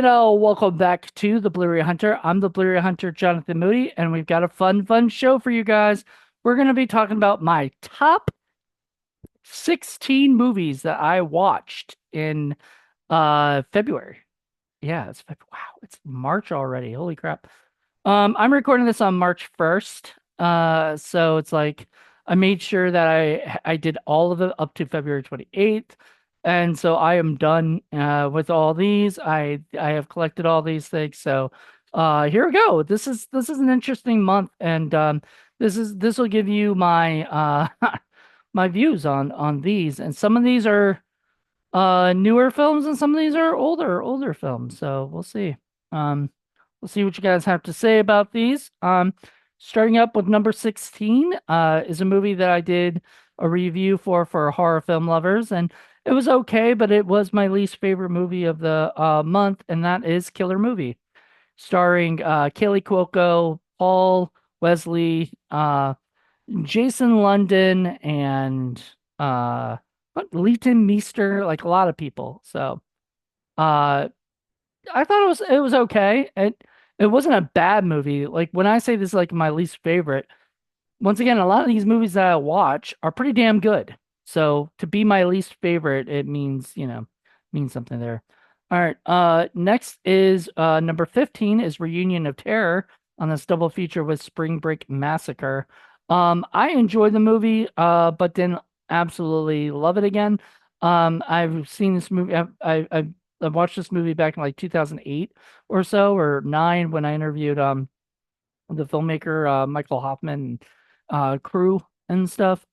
welcome back to the Blu-ray Hunter. I'm the Blu-ray Hunter, Jonathan Moody, and we've got a fun show for you guys. We're going to be talking about my top 16 movies that I watched in February. Yeah, wow, it's March already. Holy crap. I'm recording this on March 1st. So it's like I made sure that I did all of it up to February 28th. And so I am done with all these. I have collected all these things. So here we go. This is an interesting month, and this will give you my my views on these. And some of these are newer films, and some of these are older films. So we'll see. Um we'll see what you guys have to say about these. Starting up with number 16 is a movie that I did a review for horror film lovers, and it was okay, but it was my least favorite movie of the month, and that is Killer Movie, starring Kaylee Cuoco, Paul Wesley, Jason London, and uh Leighton Meester, like a lot of people. So uh I thought it was okay. It wasn't a bad movie. Like when I say this is like my least favorite, once again, a lot of these movies that I watch are pretty damn good. So to be my least favorite, it means, means something there. All right. Next is number 15 is Reunion of Terror on this double feature with Spring Break Massacre. I enjoyed the movie, but didn't absolutely love it again. I've seen this movie. I've watched this movie back in like 2008 or so, or nine, when I interviewed the filmmaker Michael Hoffman, crew and stuff.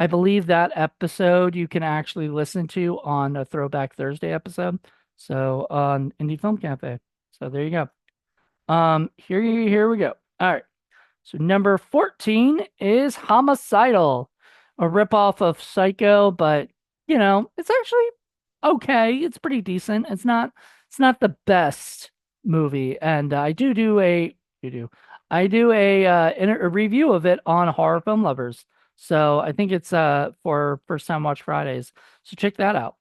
I believe that episode you can actually listen to on a Throwback Thursday episode. So on Indie Film Cafe. So there you go. Here we go. All right. So number 14 is Homicidal, a ripoff of Psycho, but it's actually okay. It's pretty decent. It's not the best movie, and I do I do a review of it on Horror Film Lovers. So I think it's for first time watch Fridays. So check that out.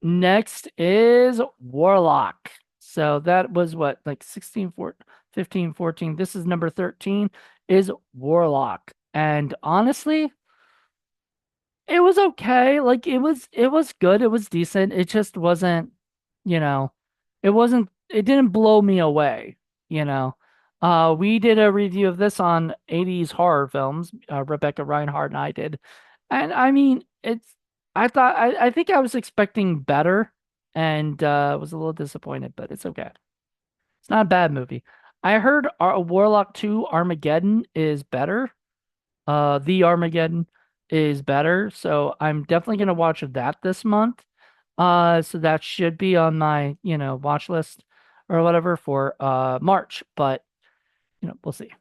Next is Warlock. So that was what, like 16, 14, 15, 14. This is number 13 is Warlock. And honestly, it was okay. Like it was good. It was decent. It just wasn't, you know, it didn't blow me away, you know. We did a review of this on 80s horror films, Rebecca Reinhardt and I did. And I mean, I think I was expecting better, and was a little disappointed, but it's okay. It's not a bad movie. I heard Warlock 2 Armageddon is better. The Armageddon is better, so I'm definitely gonna watch that this month. So that should be on my, watch list or whatever for March, but we'll see.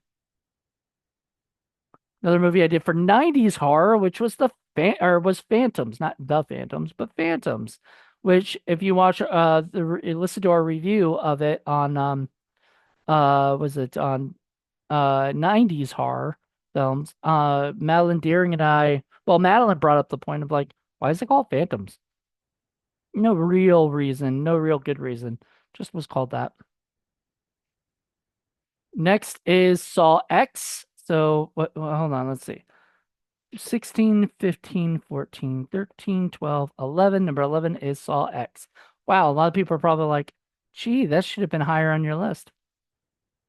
Another movie I did for 90s horror, which was was Phantoms, not The Phantoms, but Phantoms, which if you watch listen to our review of it on was it on 90s horror films. Madeline Deering and Madeline brought up the point of like, why is it called Phantoms? No real reason, no real good reason. Just was called that. Next is Saw X. So what, well, hold on, let's see. 16, 15, 14, 13, 12, 11. Number 11 is Saw X. Wow, a lot of people are probably like, gee, that should have been higher on your list.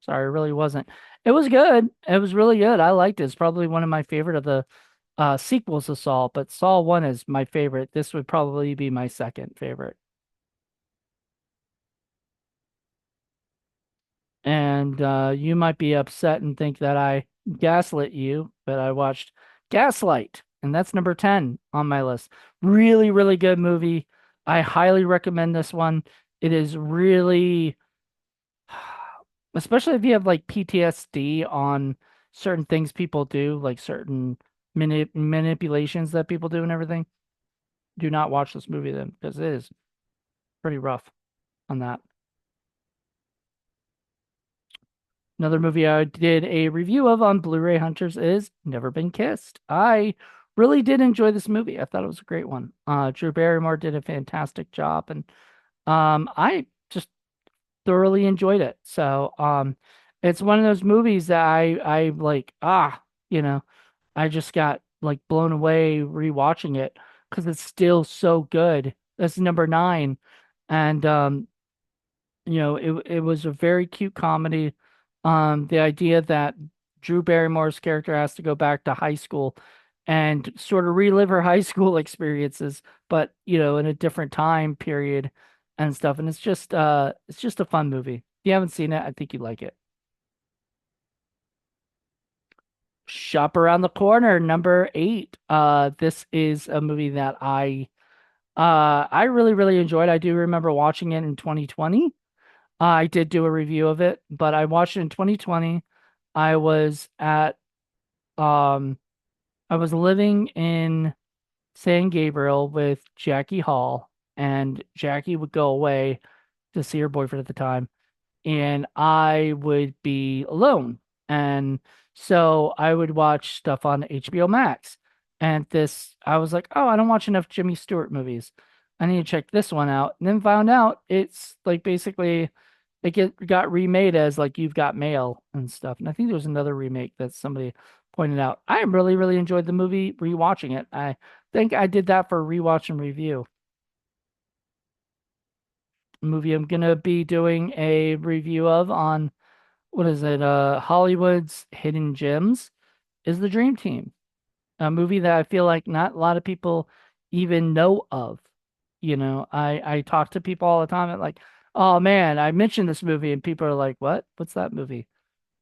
Sorry, it really wasn't. It was good. It was really good. I liked it. It's probably one of my favorite of the sequels to Saw, but Saw 1 is my favorite. This would probably be my second favorite. And you might be upset and think that I gaslit you, but I watched Gaslight, and that's number 10 on my list. Really, really good movie. I highly recommend this one. It is really, especially if you have like PTSD on certain things people do, like certain manipulations that people do and everything. Do not watch this movie then, because it is pretty rough on that. Another movie I did a review of on Blu-ray Hunters is Never Been Kissed. I really did enjoy this movie. I thought it was a great one. Drew Barrymore did a fantastic job, and I just thoroughly enjoyed it. So, it's one of those movies that I like, you know, I just got like blown away rewatching it because it's still so good. That's number nine. And it was a very cute comedy. The idea that Drew Barrymore's character has to go back to high school and sort of relive her high school experiences, but in a different time period and stuff. And it's just a fun movie. If you haven't seen it, I think you'd like it. Shop Around the Corner, number eight. This is a movie that I really, really enjoyed. I do remember watching it in 2020. I did do a review of it, but I watched it in 2020. I was at um I was living in San Gabriel with Jackie Hall, and Jackie would go away to see her boyfriend at the time, and I would be alone. And so I would watch stuff on HBO Max. And I was like, oh, I don't watch enough Jimmy Stewart movies. I need to check this one out. And then found out it's like basically got remade as like You've Got Mail and stuff. And I think there was another remake that somebody pointed out. I really, really enjoyed the movie rewatching it. I think I did that for rewatch and review. Movie I'm gonna be doing a review of on what is it? Hollywood's Hidden Gems is The Dream Team, a movie that I feel like not a lot of people even know of. I talk to people all the time and like, oh man, I mentioned this movie, and people are like, what? What's that movie?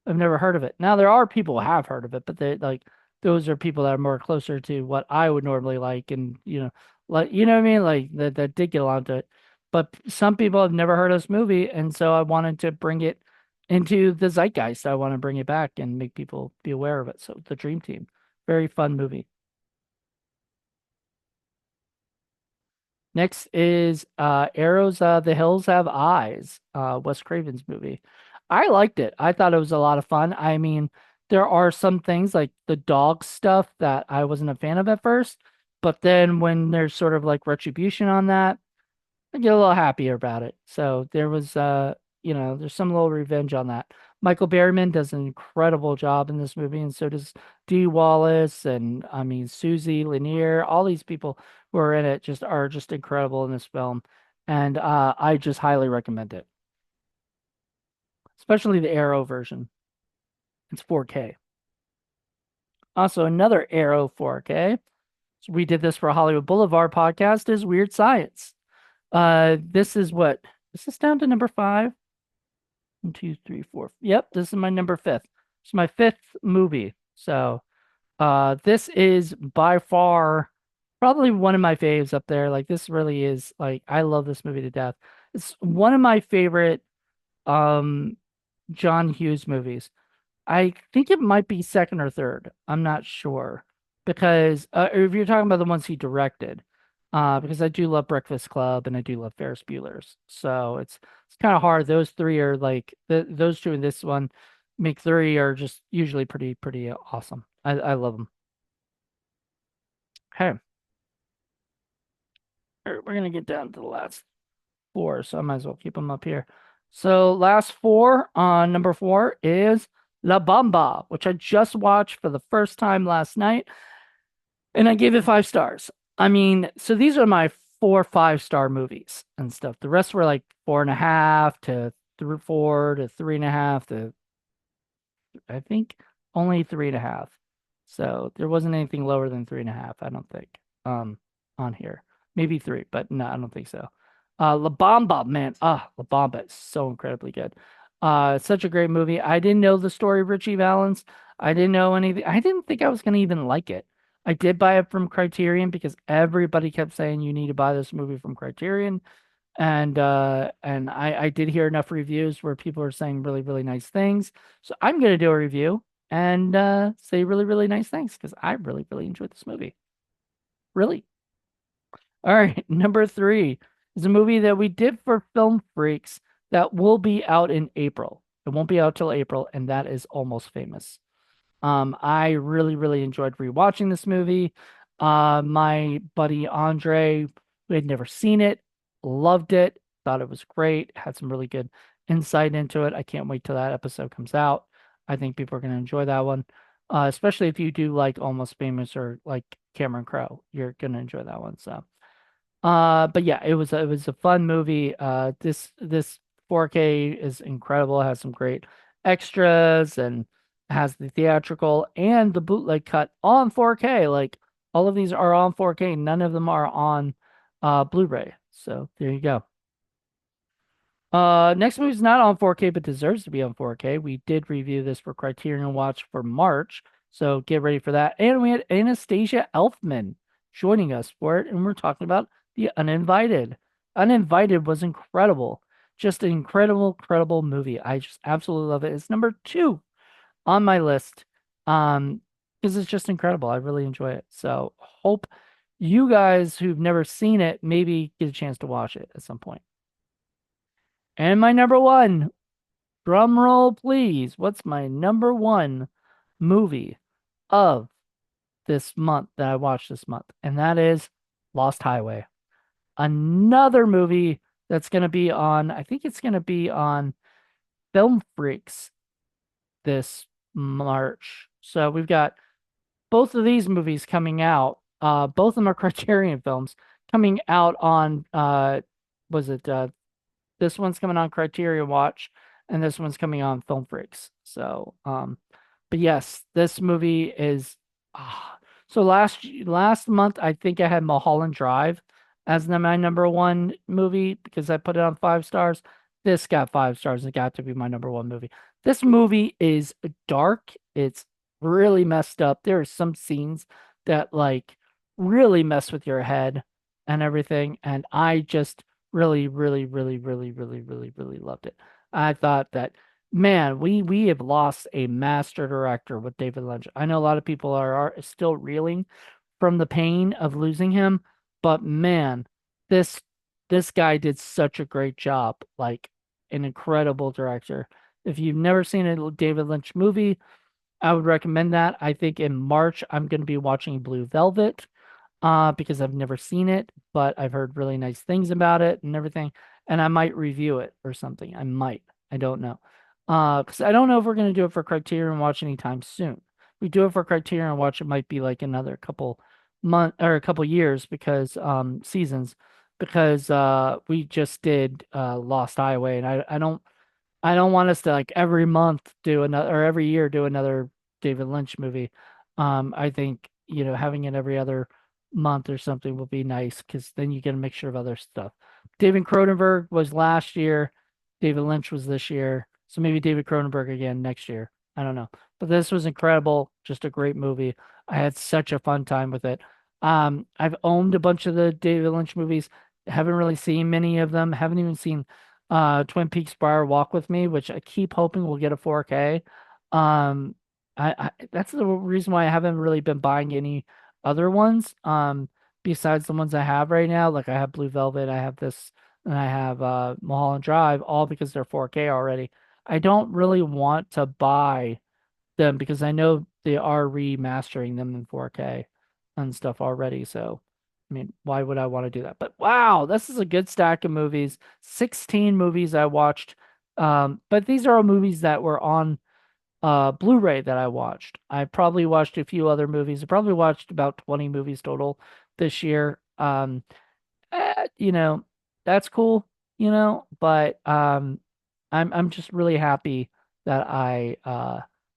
I've never heard of it. Now there are people who have heard of it, but they like those are people that are more closer to what I would normally like, and like what I mean, like that did get along to it. But some people have never heard of this movie, and so I wanted to bring it into the zeitgeist. I want to bring it back and make people be aware of it. So The Dream Team, very fun movie. Next is Arrows, The Hills Have Eyes, Wes Craven's movie. I liked it. I thought it was a lot of fun. I mean, there are some things like the dog stuff that I wasn't a fan of at first, but then when there's sort of like retribution on that, I get a little happier about it. So there was there's some little revenge on that. Michael Berryman does an incredible job in this movie, and so does Dee Wallace, and I mean Susie Lanier. All these people who are in it just incredible in this film. And I just highly recommend it, especially the Arrow version. It's 4K. Also, another Arrow 4K. So we did this for a Hollywood Boulevard podcast is Weird Science. This is what? Is this down to number five? One, two, three, four. Yep, this is my number fifth. It's my fifth movie. So, this is by far probably one of my faves up there. Like, this really is like I love this movie to death. It's one of my favorite um John Hughes movies. I think it might be second or third. I'm not sure because if you're talking about the ones he directed, because I do love Breakfast Club and I do love Ferris Bueller's, so it's kind of hard. Those three are like those two and this one make three are just usually pretty awesome. I love them. Okay, we're gonna get down to the last four, so I might as well keep them up here. So last four on number four is La Bamba, which I just watched for the first time last night, and I gave it 5 stars. I mean, so these are my 4 5-star movies and stuff. The rest were like 4.5 to 4 to 3.5 to I think only 3.5. So there wasn't anything lower than 3.5, I don't think. On here. Maybe three, but no, I don't think so. La Bamba, man. La Bamba is so incredibly good. It's such a great movie. I didn't know the story of Richie Valens. I didn't know anything. I didn't think I was gonna even like it. I did buy it from Criterion because everybody kept saying you need to buy this movie from Criterion. And I did hear enough reviews where people are saying really, really nice things. So I'm gonna do a review and say really, really nice things because I really, really enjoyed this movie. Really. All right, number three is a movie that we did for Film Freaks that will be out in April. It won't be out till April, and that is Almost Famous. I really, really enjoyed rewatching this movie. My buddy Andre, who had never seen it, loved it, thought it was great, had some really good insight into it. I can't wait till that episode comes out. I think people are going to enjoy that one, especially if you do like Almost Famous or like Cameron Crowe. You're going to enjoy that one. So, but yeah, it was a fun movie. This 4K is incredible. It has some great extras and has the theatrical and the bootleg cut on 4K. Like all of these are on 4K. None of them are on Blu-ray. So there you go. Next movie's not on 4K, but deserves to be on 4K. We did review this for Criterion Watch for March, so get ready for that. And we had Anastasia Elfman joining us for it, and we're talking about The Uninvited. Uninvited was incredible. Just an incredible, incredible movie. I just absolutely love it. It's number two on my list. Um, because it's just incredible. I really enjoy it. So hope you guys who've never seen it maybe get a chance to watch it at some point. And my number one, drum roll, please. What's my number one movie of this month that I watched this month? And that is Lost Highway. Another movie that's going to be on, I think it's going to be on Film Freaks this March. So we've got both of these movies coming out. Both of them are Criterion films coming out on, was it this one's coming on Criterion Watch, and this one's coming on Film Freaks. So, but yes, this movie is. ah. So last month, I think I had Mulholland Drive as my number one movie because I put it on 5 stars. This got 5 stars. It got to be my number one movie. This movie is dark. It's really messed up. There are some scenes that like really mess with your head and everything, and I just really, really, really, really, really, really, really loved it. I thought that, man, we have lost a master director with David Lynch. I know a lot of people are still reeling from the pain of losing him, but man, this this guy did such a great job, like an incredible director. If you've never seen a David Lynch movie, I would recommend that. I think in March I'm going to be watching Blue Velvet because I've never seen it, but I've heard really nice things about it and everything, and I might review it or something. I might. I don't know. Because I don't know if we're gonna do it for Criterion Watch anytime soon. If we do it for Criterion Watch, it might be like another couple month or a couple years because seasons because we just did Lost Highway and I don't want us to like every month do another or every year do another David Lynch movie. I think, having it every other month or something will be nice because then you get a mixture of other stuff. David Cronenberg was last year, David Lynch was this year, so maybe David Cronenberg again next year. I don't know. But this was incredible, just a great movie. I had such a fun time with it. I've owned a bunch of the David Lynch movies, haven't really seen many of them, haven't even seen Twin Peaks Fire Walk with Me, which I keep hoping will get a 4K. Um, I that's the reason why I haven't really been buying any other ones. Besides the ones I have right now, like I have Blue Velvet, I have this, and I have Mulholland Drive, all because they're 4K already. I don't really want to buy them because I know they are remastering them in 4K and stuff already. So, I mean, why would I want to do that? But wow, this is a good stack of movies. 16 movies I watched. But these are all movies that were on Blu-ray that I watched. I probably watched a few other movies. I probably watched about 20 movies total this year. Eh, you know, that's cool, but I'm just really happy that I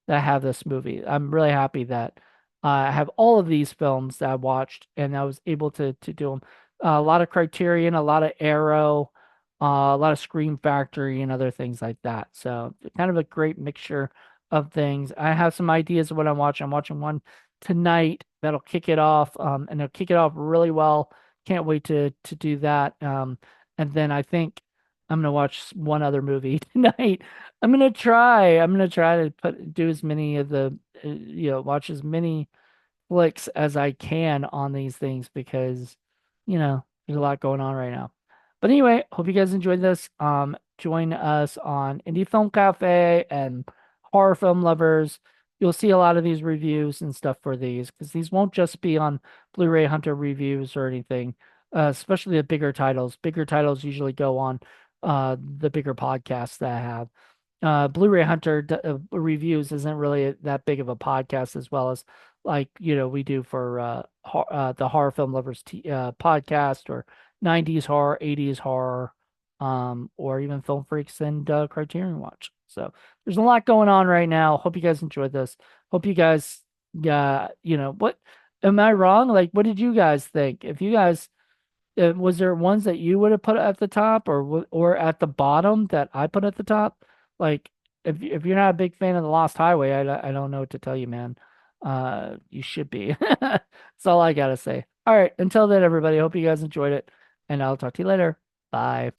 have this movie. I'm really happy that I have all of these films that I watched and I was able to do them. A lot of Criterion, a lot of Arrow, a lot of Scream Factory and other things like that. So kind of a great mixture of things. I have some ideas of what I'm watching. I'm watching one tonight that'll kick it off, and it'll kick it off really well. Can't wait to do that. And then I think I'm gonna watch one other movie tonight. I'm gonna try to do as many of the watch as many flicks as I can on these things because there's a lot going on right now. But anyway, hope you guys enjoyed this. Join us on Indie Film Cafe and Horror Film Lovers. you'll see a lot of these reviews and stuff for these because these won't just be on Blu-ray Hunter reviews or anything. Especially the bigger titles. Bigger titles usually go on the bigger podcasts that I have. Blu-ray Hunter reviews isn't really that big of a podcast as well as like we do for the Horror Film Lovers podcast or 90s horror, 80s horror, or even Film Freaks and Criterion Watch. So there's a lot going on right now. Hope you guys enjoyed this. Hope you guys, what am I wrong? Like, what did you guys think? If you guys was there ones that you would have put at the top or at the bottom that I put at the top? Like, if you're not a big fan of The Lost Highway, I don't know what to tell you, man. You should be. That's all I gotta say. All right, until then, everybody, hope you guys enjoyed it, and I'll talk to you later. Bye.